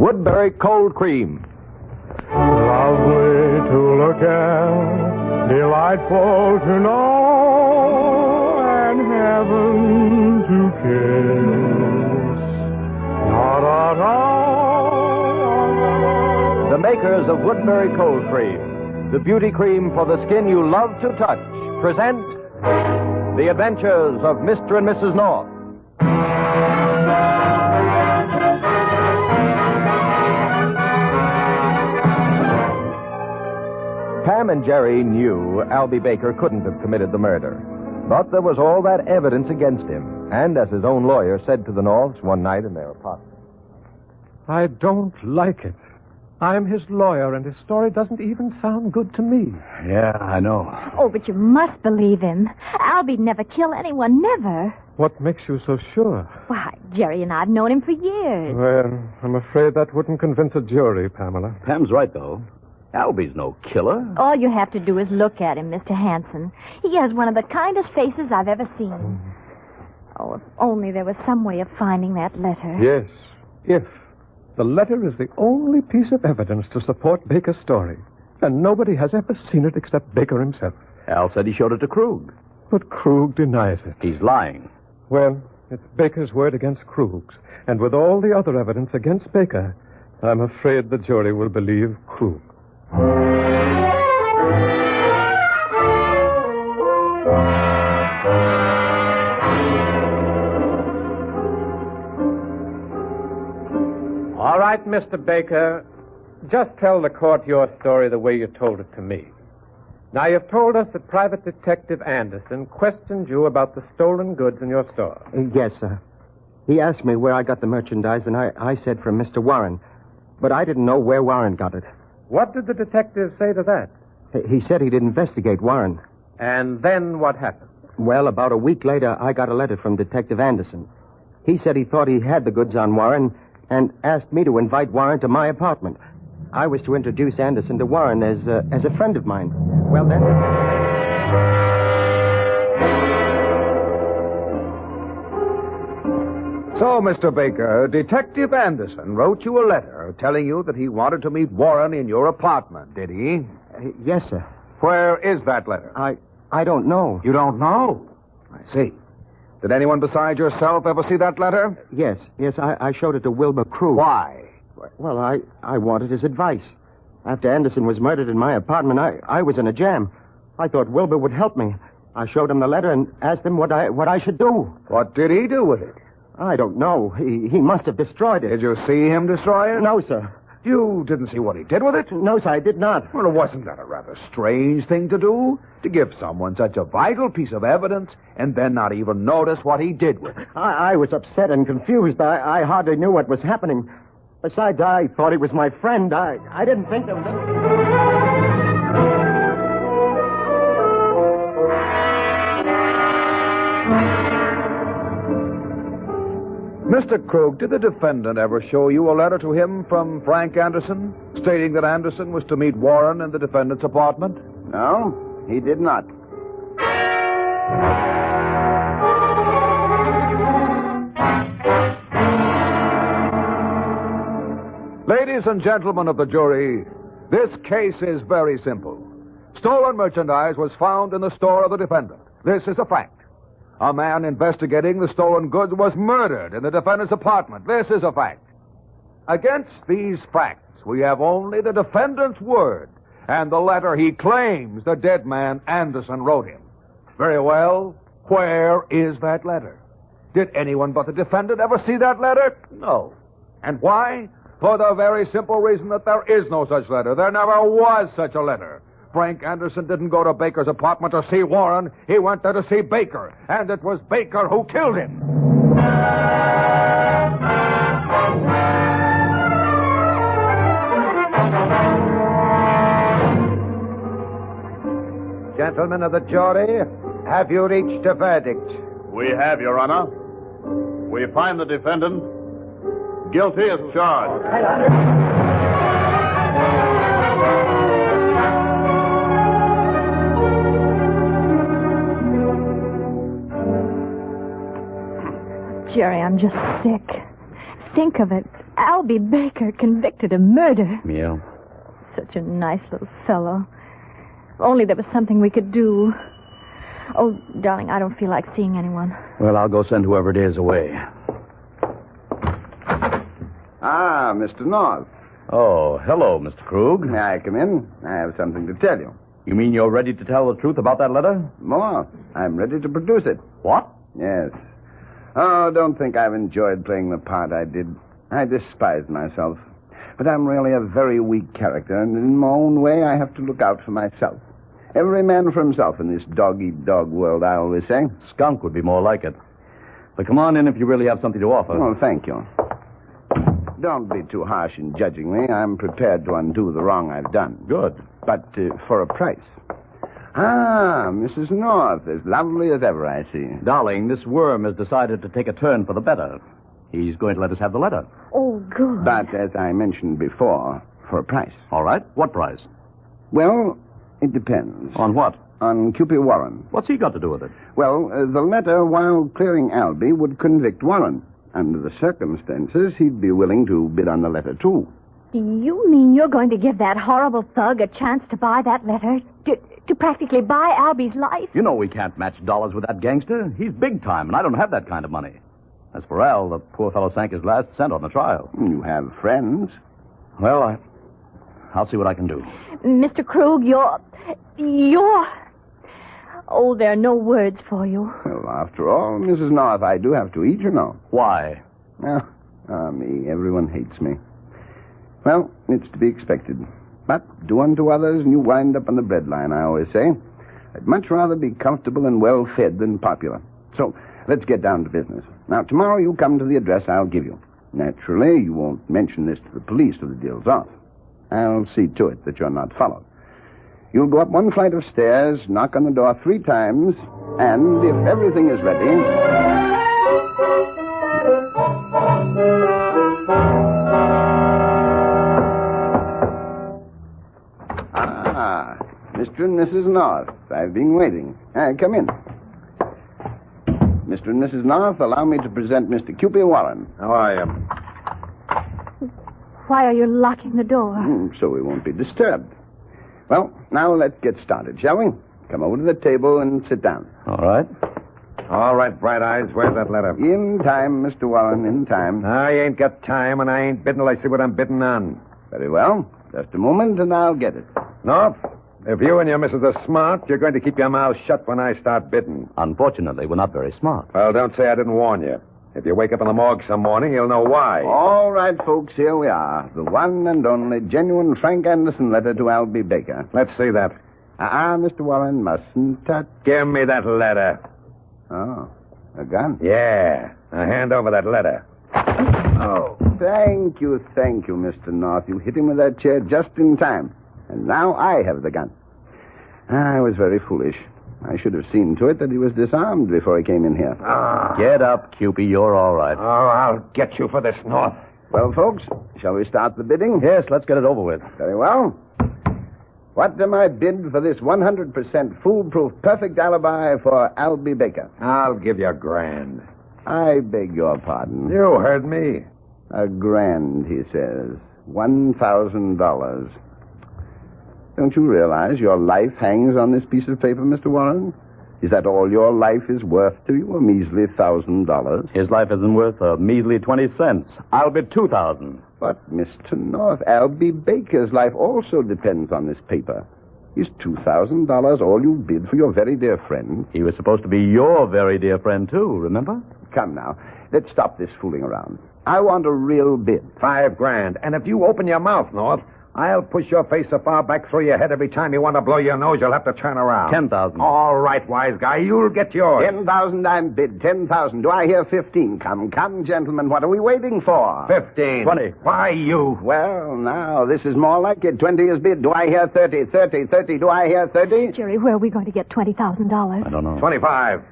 Woodbury Cold Cream. Lovely to look at, delightful to know, and heaven to kiss. The makers of Woodbury Cold Cream, the beauty cream for the skin you love to touch, present The Adventures of Mr. and Mrs. North. Pam and Jerry knew Albie Baker couldn't have committed the murder. But there was all that evidence against him. And as his own lawyer said to the Norths one night in their apartment, I don't like it. I'm his lawyer, and his story doesn't even sound good to me. Yeah, I know. Oh, but you must believe him. Albie'd never kill anyone, never. What makes you so sure? Why, Jerry and I've known him for years. Well, I'm afraid that wouldn't convince a jury, Pamela. Pam's right, though. Albie's no killer. All you have to do is look at him, Mr. Hanson. He has one of the kindest faces I've ever seen. Oh, if only there was some way of finding that letter. Yes, if. The letter is the only piece of evidence to support Baker's story. And nobody has ever seen it except Baker himself. Al said he showed it to Krug. But Krug denies it. He's lying. Well, it's Baker's word against Krug's. And with all the other evidence against Baker, I'm afraid the jury will believe Krug. All right, Mr. Baker, just tell the court your story the way you told it to me. Now, you've told us that Private Detective Anderson questioned you about the stolen goods in your store. Yes, sir. He asked me where I got the merchandise, and I said from Mr. Warren. But I didn't know where Warren got it. What did the detective say to that? He said he'd investigate Warren. And then what happened? Well, about a week later, I got a letter from Detective Anderson. He said he thought he had the goods on Warren and asked me to invite Warren to my apartment. I was to introduce Anderson to Warren as a friend of mine. Well, then... So, Mr. Baker, Detective Anderson wrote you a letter telling you that he wanted to meet Warren in your apartment, did he? Yes, sir. Where is that letter? I don't know. You don't know? I see. Did anyone besides yourself ever see that letter? Yes, I showed it to Wilbur Krug. Why? Well, I wanted his advice. After Anderson was murdered in my apartment, I was in a jam. I thought Wilbur would help me. I showed him the letter and asked him what I should do. What did he do with it? I don't know. He must have destroyed it. Did you see him destroy it? No, sir. You didn't see what he did with it? No, sir, I did not. Well, wasn't that a rather strange thing to do? To give someone such a vital piece of evidence and then not even notice what he did with it? I was upset and confused. I hardly knew what was happening. Besides, I thought he was my friend. I didn't think there was anything... Mr. Krug, did the defendant ever show you a letter to him from Frank Anderson, stating that Anderson was to meet Warren in the defendant's apartment? No, he did not. Ladies and gentlemen of the jury, this case is very simple. Stolen merchandise was found in the store of the defendant. This is a fact. A man investigating the stolen goods was murdered in the defendant's apartment. This is a fact. Against these facts, we have only the defendant's word and the letter he claims the dead man Anderson wrote him. Very well, where is that letter? Did anyone but the defendant ever see that letter? No. And why? For the very simple reason that there is no such letter. There never was such a letter. Frank Anderson didn't go to Baker's apartment to see Warren. He went there to see Baker. And it was Baker who killed him. Gentlemen of the jury, have you reached a verdict? We have, Your Honor. We find the defendant guilty as charged. Jerry, I'm just sick. Think of it. Albie Baker convicted of murder. Yeah. Such a nice little fellow. If only there was something we could do. Oh, darling, I don't feel like seeing anyone. Well, I'll go send whoever it is away. Ah, Mr. North. Oh, hello, Mr. Krug. May I come in? I have something to tell you. You mean you're ready to tell the truth about that letter? More. I'm ready to produce it. What? Yes. Oh, don't think I've enjoyed playing the part I did. I despise myself. But I'm really a very weak character, and in my own way, I have to look out for myself. Every man for himself in this dog-eat-dog world, I always say. Skunk would be more like it. But come on in if you really have something to offer. Well, thank you. Don't be too harsh in judging me. I'm prepared to undo the wrong I've done. Good. But for a price. Ah, Mrs. North, as lovely as ever, I see. Darling, this worm has decided to take a turn for the better. He's going to let us have the letter. Oh, good. But, as I mentioned before, for a price. All right. What price? Well, it depends. On what? On Cupid Warren. What's he got to do with it? Well, the letter, while clearing Albie, would convict Warren. Under the circumstances, he'd be willing to bid on the letter, too. You mean you're going to give that horrible thug a chance to buy that letter? To practically buy Albie's life? You know we can't match dollars with that gangster. He's big time, and I don't have that kind of money. As for Al, the poor fellow sank his last cent on the trial. You have friends. Well, I'll see what I can do. Mr. Krug, you're... Oh, there are no words for you. Well, after all, Mrs. North, I do have to eat, you know. Why? Me. Everyone hates me. Well, it's to be expected. But do unto others and you wind up on the breadline, I always say. I'd much rather be comfortable and well-fed than popular. So, let's get down to business. Now, tomorrow you come to the address I'll give you. Naturally, you won't mention this to the police till the deal's off. I'll see to it that you're not followed. You'll go up one flight of stairs, knock on the door 3 times, and if everything is ready... Ah, Mr. and Mrs. North. I've been waiting. Come in. Mr. and Mrs. North, allow me to present Mr. Cupid Warren. How are you? Why are you locking the door? So we won't be disturbed. Well, now let's get started, shall we? Come over to the table and sit down. All right. All right, Bright Eyes, where's that letter? In time, Mr. Warren, in time. I ain't got time, and I ain't bidding till I see what I'm bidding on. Very well. Just a moment, and I'll get it. North, if you and your missus are smart, you're going to keep your mouth shut when I start bidding. Unfortunately, we're not very smart. Well, don't say I didn't warn you. If you wake up in the morgue some morning, you'll know why. All right, folks, here we are. The one and only genuine Frank Anderson letter to Albie Baker. Let's see that. Mr. Warren, mustn't touch. Give me that letter. Oh, a gun? Yeah. Now hand over that letter. Oh, thank you, Mr. North. You hit him with that chair just in time. And now I have the gun. I was very foolish. I should have seen to it that he was disarmed before he came in here. Get up, Cupid. You're all right. Oh, I'll get you for this, North. Well, folks, shall we start the bidding? Yes, let's get it over with. Very well. What am I bid for this 100% foolproof perfect alibi for Albie Baker? I'll give you $1,000. I beg your pardon. You heard me. $1,000, he says. $1,000. Don't you realize your life hangs on this piece of paper, Mr. Warren? Is that all your life is worth to you, a measly $1,000? His life isn't worth a measly 20 cents. I'll bid 2,000. But, Mr. North, Albie Baker's life also depends on this paper. Is $2,000 all you bid for your very dear friend? He was supposed to be your very dear friend, too, remember? Come now, let's stop this fooling around. I want a real bid. $5,000. And if you open your mouth, North, I'll push your face so far back through your head every time you want to blow your nose, you'll have to turn around. 10,000. All right, wise guy, you'll get yours. 10,000 I'm bid. 10,000. Do I hear 15? Come, gentlemen, what are we waiting for? 15. 20. Why, you? Well, now, this is more like it. 20 is bid. Do I hear 30? 30. 30. Do I hear 30? Jerry, where are we going to get $20,000? I don't know. 25.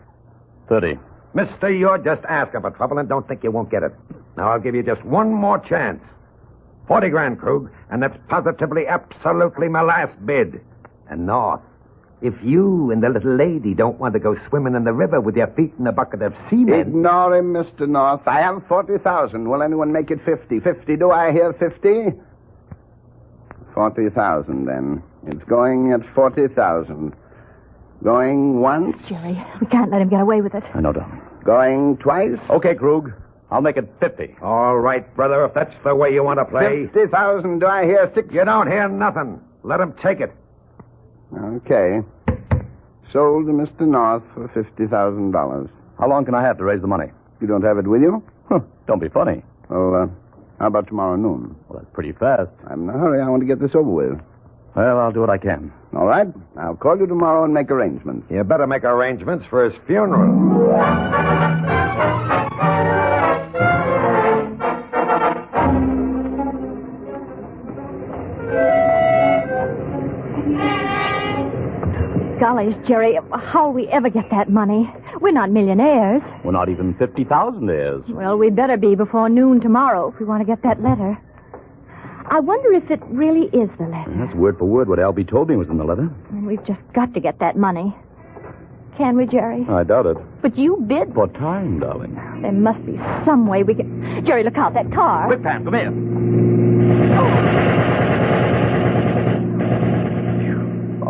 30. Mister, you're just asking for trouble and don't think you won't get it. Now, I'll give you just one more chance. 40 grand, Krug, and that's positively, absolutely my last bid. And North, If you and the little lady don't want to go swimming in the river with your feet in a bucket of cement... Ignore him, Mr. North. I have 40,000. Will anyone make it 50? 50, do I hear 50? 40,000, then. It's going at 40,000. Going once. Jerry, we can't let him get away with it. I know, darling. Going twice. Okay, Krug. I'll make it 50. All right, brother, if that's the way you want to play. 50,000. Do I hear 60? You don't hear nothing. Let him take it. Okay. Sold to Mr. North for $50,000. How long can I have to raise the money? You don't have it with you? Don't be funny. Well, how about tomorrow noon? Well, that's pretty fast. I'm in a hurry. I want to get this over with. Well, I'll do what I can. All right. I'll call you tomorrow and make arrangements. You better make arrangements for his funeral. Golly, Jerry, how'll we ever get that money? We're not millionaires. We're not even 50,000 heirs. Well, we better be before noon tomorrow if we want to get that letter. I wonder if it really is the letter. That's word for word what Albie told me was in the letter. And we've just got to get that money. Can we, Jerry? I doubt it. But you bid. For time, darling. There must be some way we can... Jerry, look out, that car. Quick, Pam, come here.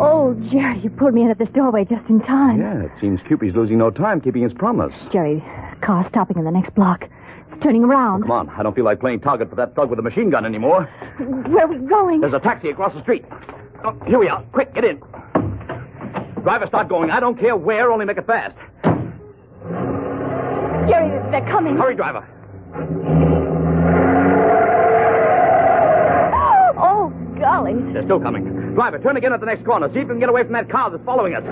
Oh, Jerry, you pulled me in at this doorway just in time. Yeah, it seems Cupid's losing no time keeping his promise. Jerry, car's stopping in the next block. It's turning around. Come on, I don't feel like playing target for that thug with a machine gun anymore. Where are we going? There's a taxi across the street. Oh, here we are. Quick, get in. Driver, start going. I don't care where, only make it fast. Jerry, they're coming. Hurry, driver. Oh, golly. They're still coming. Driver, turn again at the next corner. See if you can get away from that car that's following us. Good.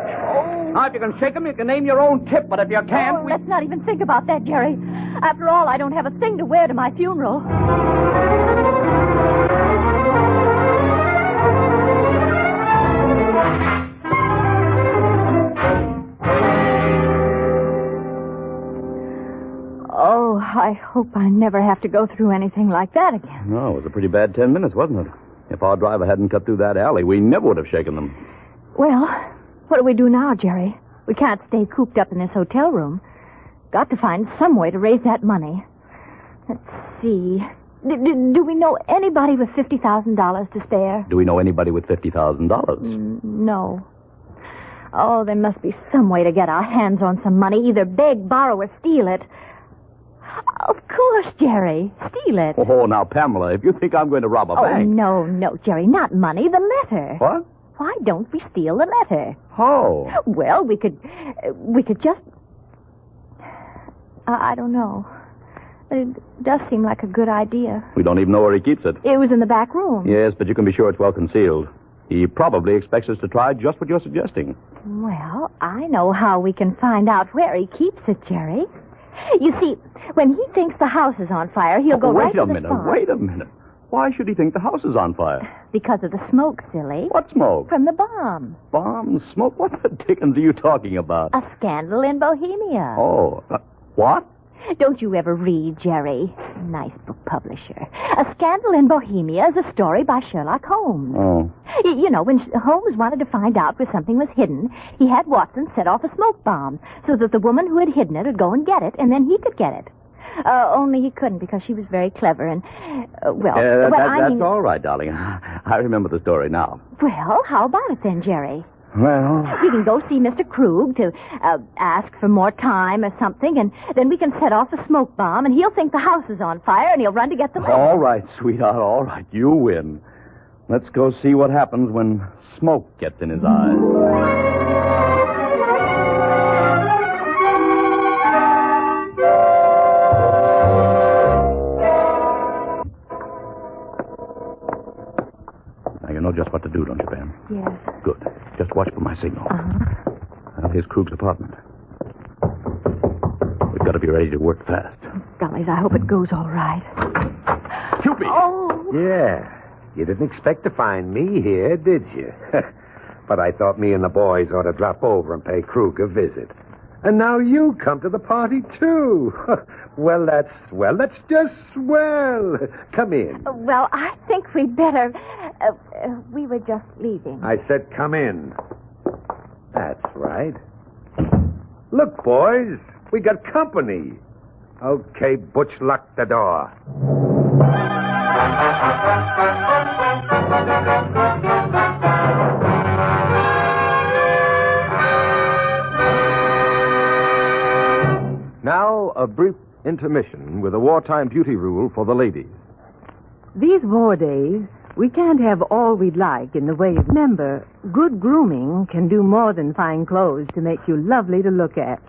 Oh. Now, if you can shake them, you can name your own tip. But if you can't... Oh, let's not even think about that, Jerry. After all, I don't have a thing to wear to my funeral. Oh, I hope I never have to go through anything like that again. No, it was a pretty bad 10 minutes, wasn't it? If our driver hadn't cut through that alley, we never would have shaken them. Well, what do we do now, Jerry? We can't stay cooped up in this hotel room. Got to find some way to raise that money. Let's see. Do we know anybody with $50,000 to spare? Do we know anybody with $50,000? No. Oh, there must be some way to get our hands on some money. Either beg, borrow, or steal it. Of course, Jerry. Steal it. Oh, now, Pamela, if you think I'm going to rob a bank... Oh, no, Jerry. Not money. The letter. What? Why don't we steal the letter? Oh. Well, we could just... I don't know. It does seem like a good idea. We don't even know where he keeps it. It was in the back room. Yes, but you can be sure it's well concealed. He probably expects us to try just what you're suggesting. Well, I know how we can find out where he keeps it, Jerry. You see, when he thinks the house is on fire, he'll go right to the spot. Wait a minute. Why should he think the house is on fire? Because of the smoke, silly. What smoke? From the bomb. Bomb? Smoke? What the dickens are you talking about? A scandal in Bohemia. Oh, what? Don't you ever read, Jerry? Nice book publisher. A Scandal in Bohemia is a story by Sherlock Holmes. Oh. You know, when Holmes wanted to find out where something was hidden, he had Watson set off a smoke bomb so that the woman who had hidden it would go and get it, and then he could get it. Only he couldn't because she was very clever and, That's all right, darling. I remember the story now. Well, how about it then, Jerry? Well... We can go see Mr. Krug to ask for more time or something, and then we can set off the smoke bomb, and he'll think the house is on fire, and he'll run to get the letter. All right, sweetheart, all right. You win. Let's go see what happens when smoke gets in his eyes. You know just what to do, don't you, Pam? Yes. Good. Just watch for my signal. Uh-huh. Now, here's Krug's apartment. We've got to be ready to work fast. Gollies, I hope it goes all right. Cupid! Oh! Yeah. You didn't expect to find me here, did you? But I thought me and the boys ought to drop over and pay Krug a visit. And now you come to the party, too. Well, that's just swell. Come in. Well, I think we'd better. We were just leaving. I said come in. That's right. Look, boys, we got company. Okay, Butch, lock the door. Now, a brief intermission with a wartime beauty rule for the ladies. These war days, we can't have all we'd like in the way of... Remember, good grooming can do more than fine clothes to make you lovely to look at.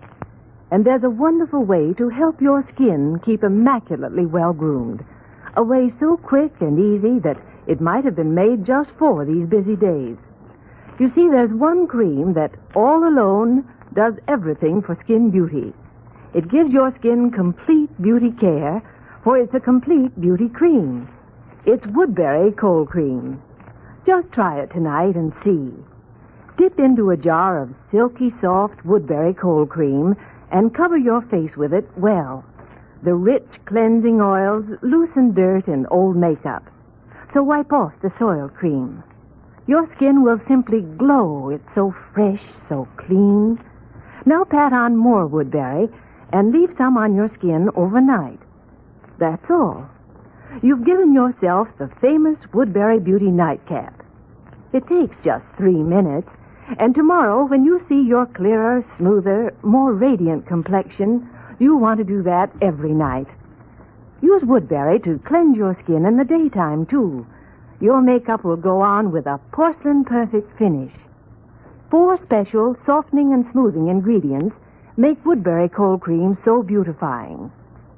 And there's a wonderful way to help your skin keep immaculately well-groomed. A way so quick and easy that it might have been made just for these busy days. You see, there's one cream that all alone does everything for skin beauty. It gives your skin complete beauty care, for it's a complete beauty cream. It's Woodbury Cold Cream. Just try it tonight and see. Dip into a jar of silky soft Woodbury Cold Cream and cover your face with it well. The rich cleansing oils loosen dirt and old makeup. So wipe off the soiled cream. Your skin will simply glow. It's so fresh, so clean. Now pat on more Woodbury and leave some on your skin overnight. That's all. You've given yourself the famous Woodbury Beauty Nightcap. It takes just 3 minutes, and tomorrow, when you see your clearer, smoother, more radiant complexion, you'll want to do that every night. Use Woodbury to cleanse your skin in the daytime, too. Your makeup will go on with a porcelain-perfect finish. 4 special softening and smoothing ingredients make Woodbury Cold Cream so beautifying.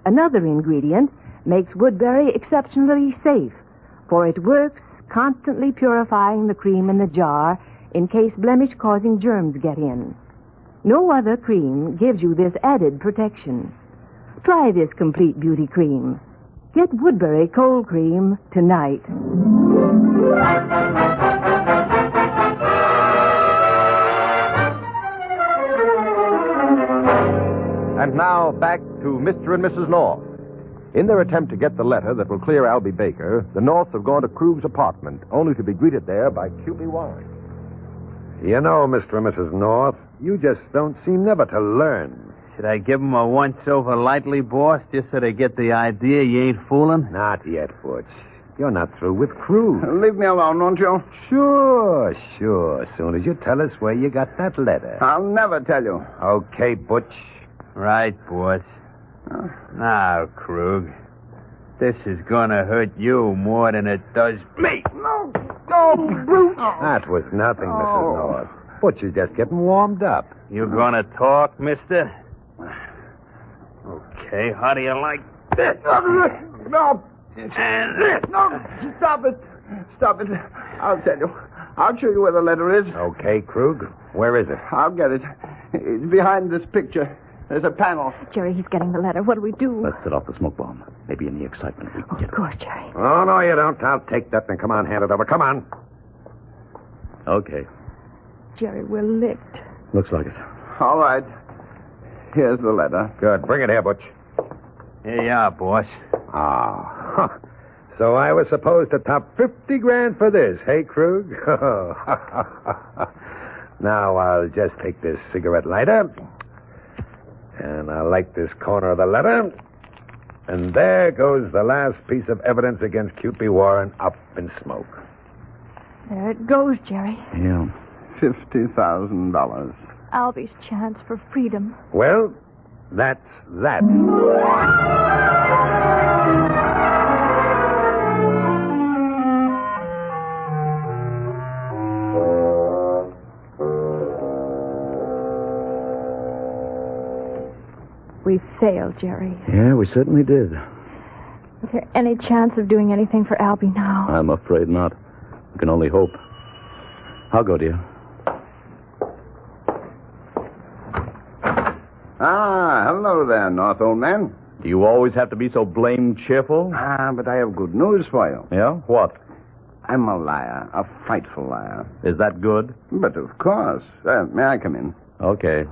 Another ingredient makes Woodbury exceptionally safe, for it works constantly purifying the cream in the jar in case blemish-causing germs get in. No other cream gives you this added protection. Try this complete beauty cream. Get Woodbury Cold Cream tonight. And now, back to Mr. and Mrs. North. In their attempt to get the letter that will clear Albie Baker, the Norths have gone to Krug's apartment, only to be greeted there by Cupid Warren. You know, Mr. and Mrs. North, you just don't seem never to learn. Should I give them a once-over lightly, boss, just so they get the idea you ain't fooling? Not yet, Butch. You're not through with Krug. Leave me alone, won't you? Sure. As soon as you tell us where you got that letter. I'll never tell you. Okay, Butch. Right, boss. Now, Krug, this is gonna hurt you more than it does me. No, brute. That was nothing, Mrs. North. Butch is just getting warmed up. You gonna talk, mister? Okay, how do you like this? No. And this? No, stop it. I'll tell you. I'll show you where the letter is. Okay, Krug. Where is it? I'll get it. It's behind this picture. There's a panel. Jerry, he's getting the letter. What do we do? Let's set off the smoke bomb. Maybe in the excitement we can get Of course, Jerry. Oh, no, you don't. I'll take that and come on, hand it over. Come on. Okay. Jerry, we're licked. Looks like it. All right. Here's the letter. Good. Bring it here, Butch. Here you are, boss. Ah. So I was supposed to top 50 grand for this, hey, Krug? Now I'll just take this cigarette lighter, and I'll light this corner of the letter, and there goes the last piece of evidence against Cupid Warren up in smoke. There it goes, Jerry. Yeah. $50,000. Albie's chance for freedom. Well, that's that. We failed, Jerry. Yeah, we certainly did. Is there any chance of doing anything for Albie now? I'm afraid not. We can only hope. I'll go, dear. Ah, hello there, North, old man. Do you always have to be so blamed cheerful? But I have good news for you. Yeah? What? I'm a liar, a frightful liar. Is that good? But of course. May I come in? Okay.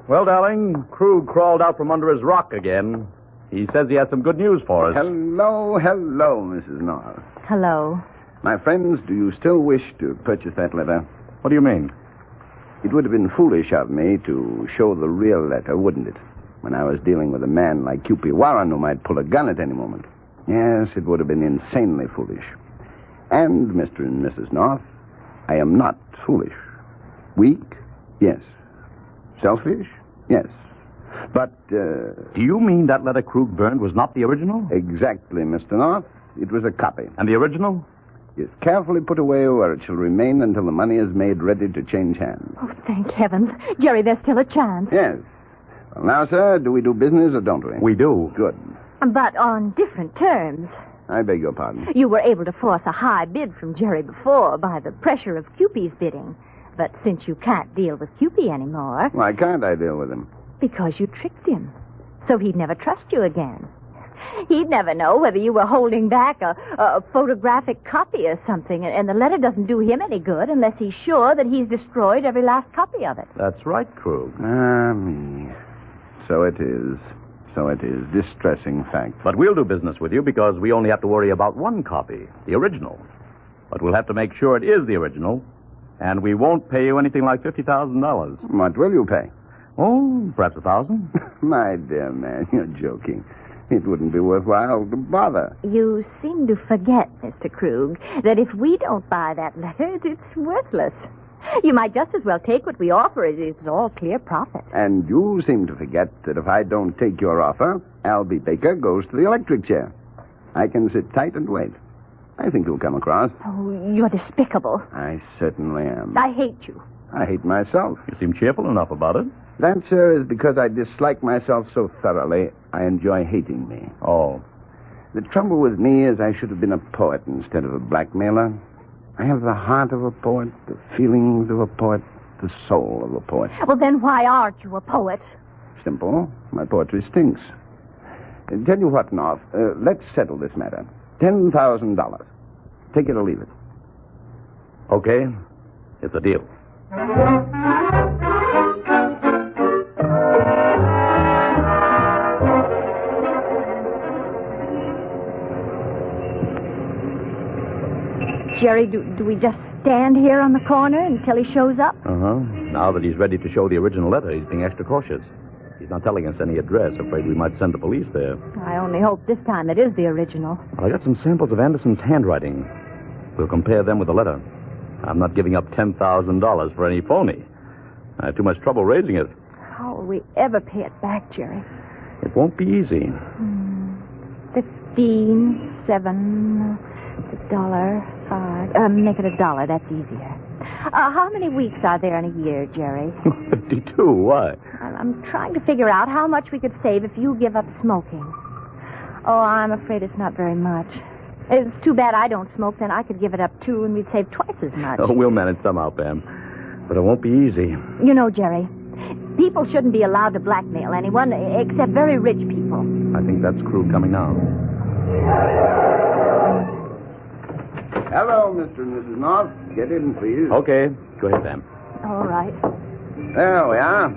Well, darling, Krug crawled out from under his rock again. He says he has some good news for us. Hello, Mrs. North. Hello. My friends, do you still wish to purchase that letter? What do you mean? It would have been foolish of me to show the real letter, wouldn't it? When I was dealing with a man like Cupid Warren who might pull a gun at any moment. Yes, it would have been insanely foolish. And, Mr. and Mrs. North, I am not foolish. Weak? Yes. Selfish? Yes. But, Do you mean that letter Krug burned was not the original? Exactly, Mr. North. It was a copy. And the original? Is carefully put away where it shall remain until the money is made ready to change hands. Oh, thank heavens. Jerry, there's still a chance. Yes. Well, now, sir, do we do business or don't we? We do. Good. But on different terms. I beg your pardon. You were able to force a high bid from Jerry before by the pressure of Cupid's bidding. But since you can't deal with Cupid anymore... Why can't I deal with him? Because you tricked him. So he'd never trust you again. He'd never know whether you were holding back a photographic copy or something, and the letter doesn't do him any good unless he's sure that he's destroyed every last copy of it. That's right, Krug. Me. So it is. So it is. Distressing fact. But we'll do business with you because we only have to worry about one copy, the original. But we'll have to make sure it is the original, and we won't pay you anything like $50,000. What will you pay? Oh, perhaps $1,000. My dear man, you're joking. It wouldn't be worthwhile to bother. You seem to forget, Mr. Krug, that if we don't buy that letter, it's worthless. You might just as well take what we offer. It's all clear profit. And you seem to forget that if I don't take your offer, Albie Baker goes to the electric chair. I can sit tight and wait. I think you'll come across. Oh, you're despicable. I certainly am. I hate you. I hate myself. You seem cheerful enough about it. That, sir, is because I dislike myself so thoroughly, I enjoy hating me. Oh. The trouble with me is I should have been a poet instead of a blackmailer. I have the heart of a poet, the feelings of a poet, the soul of a poet. Well, then why aren't you a poet? Simple. My poetry stinks. Tell you what, North, let's settle this matter. $10,000. Take it or leave it. Okay. It's a deal. Jerry, do we just stand here on the corner until he shows up? Uh-huh. Now that he's ready to show the original letter, he's being extra cautious. He's not telling us any address. Afraid we might send the police there. I only hope this time it is the original. Well, I got some samples of Anderson's handwriting. We'll compare them with the letter. I'm not giving up $10,000 for any phony. I had too much trouble raising it. How will we ever pay it back, Jerry? It won't be easy. 15, 7, $1, make it $1. That's easier. How many weeks are there in a year, Jerry? 52. Why? I'm trying to figure out how much we could save if you give up smoking. Oh, I'm afraid it's not very much. It's too bad I don't smoke. Then I could give it up, too, and we'd save twice as much. Oh, we'll manage somehow, Pam. But it won't be easy. You know, Jerry, people shouldn't be allowed to blackmail anyone except very rich people. I think that's Krug coming now. Hello, Mr. and Mrs. North. Get in, please. Okay. Go ahead, Pam. All right. There we are.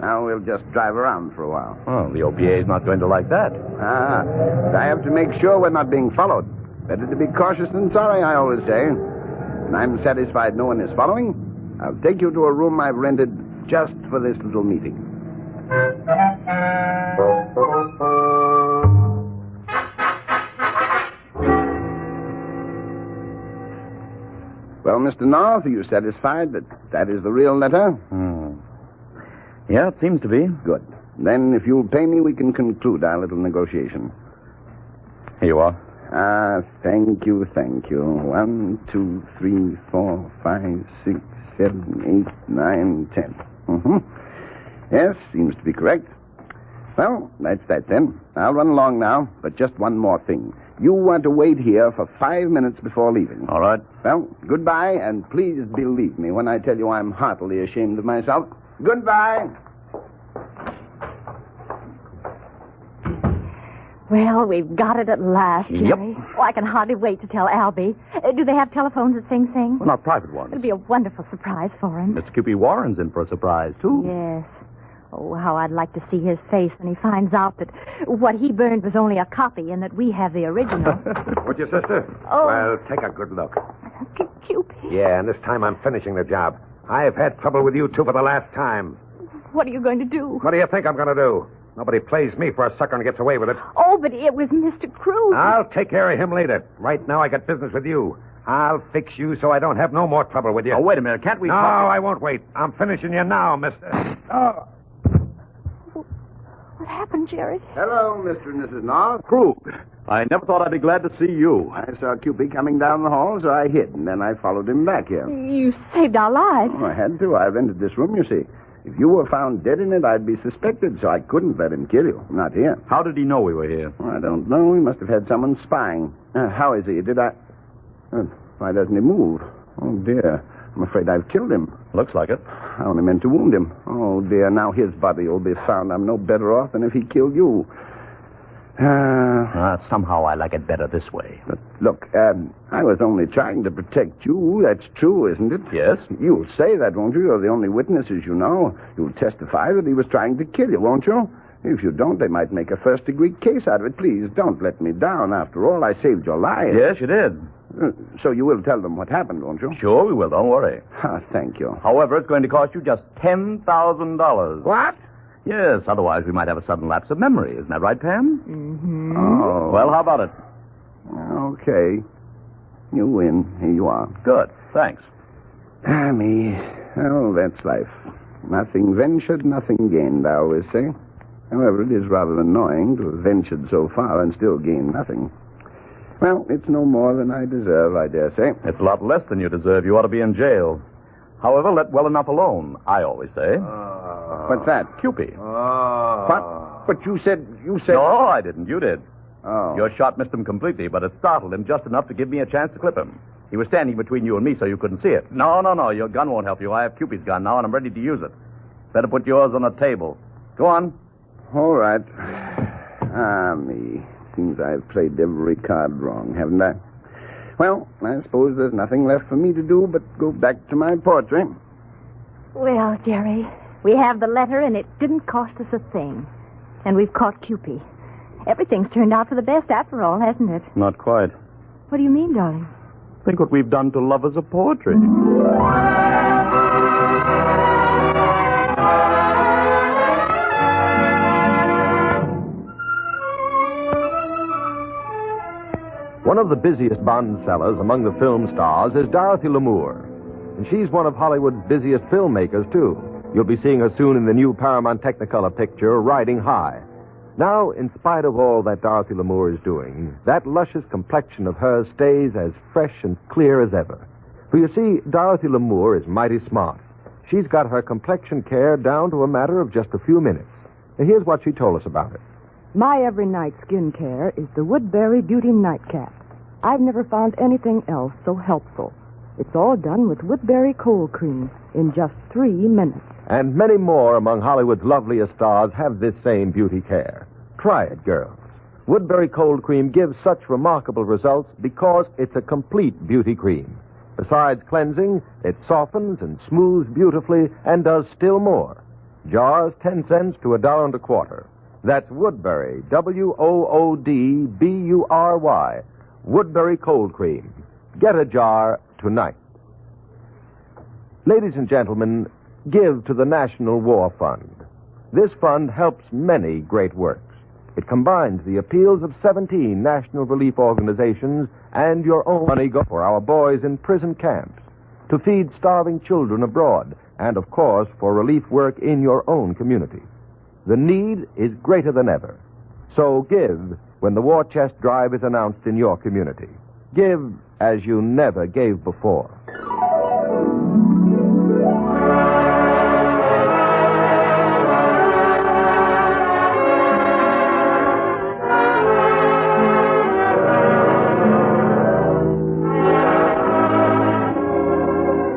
Now we'll just drive around for a while. Oh, the OPA is not going to like that. But I have to make sure we're not being followed. Better to be cautious than sorry, I always say. When I'm satisfied no one is following, I'll take you to a room I've rented just for this little meeting. Well, Mr. North, are you satisfied that that is the real letter? Yeah, it seems to be. Good. Then, if you'll pay me, we can conclude our little negotiation. Here you are. Thank you, thank you. 1, 2, 3, 4, 5, 6, 7, 8, 9, 10. Yes, seems to be correct. Well, that's that then. I'll run along now, but just one more thing. You want to wait here for 5 minutes before leaving. All right. Well, goodbye, and please believe me when I tell you I'm heartily ashamed of myself. Goodbye. Well, we've got it at last, Jerry. Yep. Oh, I can hardly wait to tell Albie. Do they have telephones at Sing Sing? Well, not private ones. It'll be a wonderful surprise for him. Mr. Cupid Warren's in for a surprise, too. Yes. Oh, how I'd like to see his face when he finds out that what he burned was only a copy and that we have the original. With your sister? Oh. Well, take a good look. Cupid, Yeah, and this time I'm finishing the job. I've had trouble with you two for the last time. what are you going to do? What do you think I'm going to do? Nobody plays me for a sucker and gets away with it. Oh, but it was Mr. Cruz. I'll take care of him later. Right now I got business with you. I'll fix you so I don't have no more trouble with you. Oh, wait a minute. Can't we No, talk? I won't wait. I'm finishing you now, mister. Oh. What happened, Jerry? Hello, Mr. and Mrs. North. Krug. I never thought I'd be glad to see you. I saw Cupid coming down the hall, so I hid, and then I followed him back here. You saved our lives. Oh, I had to. I rented this room, you see. If you were found dead in it, I'd be suspected, so I couldn't let him kill you. Not here. How did he know we were here? I don't know. He must have had someone spying. How is he? Did I... why doesn't he move? Oh, dear. I'm afraid I've killed him. Looks like it. I only meant to wound him. Oh, dear. Now his body will be found. I'm no better off than if he killed you. Somehow I like it better this way. But look, I was only trying to protect you. That's true, isn't it? Yes. You'll say that, won't you? You're the only witnesses you know. You'll testify that he was trying to kill you, won't you? If you don't, they might make a first-degree case out of it. Please, don't let me down. After all, I saved your life. Yes, you did. So you will tell them what happened, won't you? Sure, we will. Don't worry. Thank you. However, it's going to cost you just $10,000. What? Yes, otherwise we might have a sudden lapse of memory. Isn't that right, Pam? Mm-hmm. Oh. Well, how about it? Okay. You win. Here you are. Good. Thanks. Me. Oh, that's life. Nothing ventured, nothing gained, I always say. However, it is rather annoying to have ventured so far and still gain nothing. Well, it's no more than I deserve, I dare say. It's a lot less than you deserve. You ought to be in jail. However, let well enough alone, I always say. What's that? Cupid. What? But you said... No, I didn't. You did. Oh. Your shot missed him completely, but it startled him just enough to give me a chance to clip him. He was standing between you and me, so you couldn't see it. No. Your gun won't help you. I have Cupid's gun now, and I'm ready to use it. Better put yours on the table. Go on. All right. Me. Seems I've played every card wrong, haven't I? Well, I suppose there's nothing left for me to do but go back to my portrait. Well, Jerry, we have the letter, and it didn't cost us a thing. And we've caught Cupid. Everything's turned out for the best after all, hasn't it? Not quite. What do you mean, darling? Think what we've done to lovers of poetry. One of the busiest Bond sellers among the film stars is Dorothy Lamour. And she's one of Hollywood's busiest filmmakers, too. You'll be seeing her soon in the new Paramount Technicolor picture, Riding High. Now, in spite of all that Dorothy Lamour is doing, that luscious complexion of hers stays as fresh and clear as ever. For you see, Dorothy Lamour is mighty smart. She's got her complexion care down to a matter of just a few minutes. And here's what she told us about it. My every night skin care is the Woodbury Beauty Nightcap. I've never found anything else so helpful. It's all done with Woodbury Cold Cream in just 3 minutes. And many more among Hollywood's loveliest stars have this same beauty care. Try it, girls. Woodbury Cold Cream gives such remarkable results because it's a complete beauty cream. Besides cleansing, it softens and smooths beautifully and does still more. Jars 10 cents to $1.25. That's Woodbury, Woodbury, Woodbury Cold Cream. Get a jar tonight. Ladies and gentlemen, give to the National War Fund. This fund helps many great works. It combines the appeals of 17 national relief organizations and your own money go for our boys in prison camps, to feed starving children abroad, and, of course, for relief work in your own community. The need is greater than ever. So give when the War Chest Drive is announced in your community. Give as you never gave before.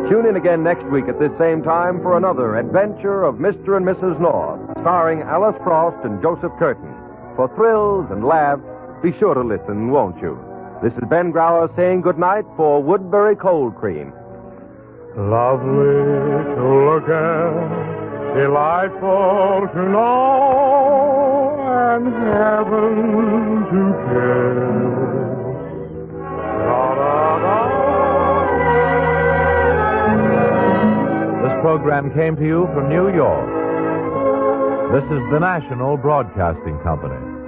Tune in again next week at this same time for another adventure of Mr. and Mrs. North, starring Alice Frost and Joseph Curtin. For thrills and laughs, be sure to listen, won't you? This is Ben Grauer saying goodnight for Woodbury Cold Cream. Lovely to look at, delightful to know, and heaven to kiss. Da-da-da. This program came to you from New York. This is the National Broadcasting Company.